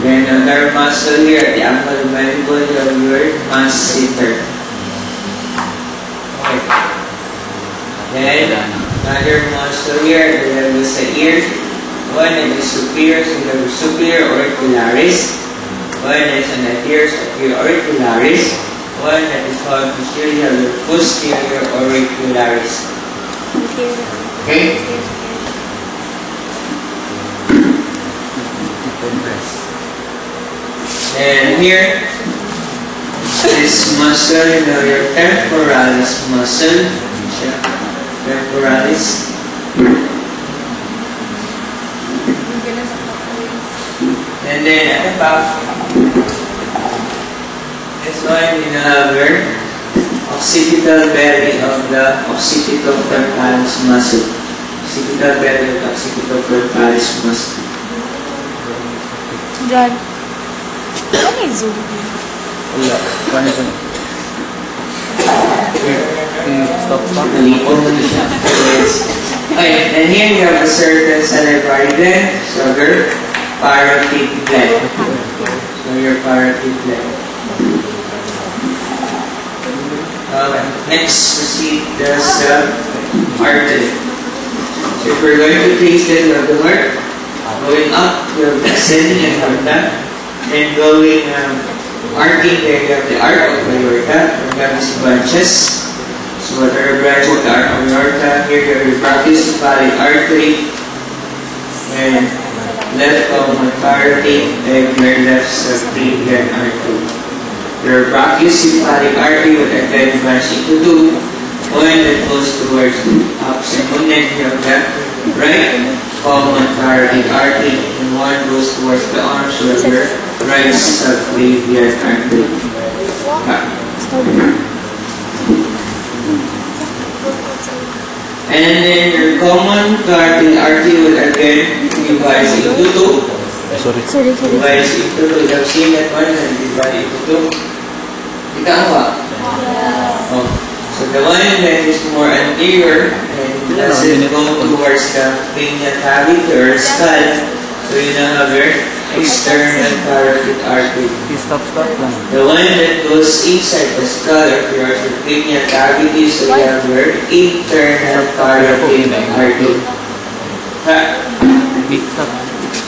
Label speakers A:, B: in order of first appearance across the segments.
A: Then another muscle here at the ankle mandible of your masseter. Okay. Then another muscle here at the level sa ear. One that is superior, so the superior auricularis. One that is anterior, superior auricularis. One that is called posterior auricularis. Okay? And here, this muscle, your temporalis muscle. Temporalis. And then at the back, this one you have your occipital belly of the occipitofrontalis muscle. Occipital belly of the occipitofrontalis muscle.
B: John, ano yung zoom?
C: Wala. Paano zoom? Stop.
A: Okay, and here you have a certain salivary gland, sugar, parotid gland. So your parotid gland. Next, proceed the artery. So if we're going to trace the work, going up, you have ascending and aorta, and going arcing, there you have the arc of the aorta, and that is branches. So what are the branches of the arc of the aorta? Here you have your brachiocephalic artery, and left common carotid, and your left subclavian artery. Your brachiocephalic artery would again branch into two. One that goes towards abdomen, and you have that right common carotid artery, and one goes towards the arm, so your right subclavian artery. And then your common carotid artery would again divide into two. Divides into two. You have seen that one and divide into two. Ikaw oh. So the one that is more anterior and doesn't go towards the cranial cavity or skull, so you now have your external carotid artery.
C: Stop lang.
A: The one that goes inside the skull or your cranial cavity, so you have your internal carotid artery.
C: Stop.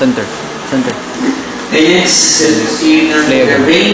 C: Center.
A: And next, see the brain.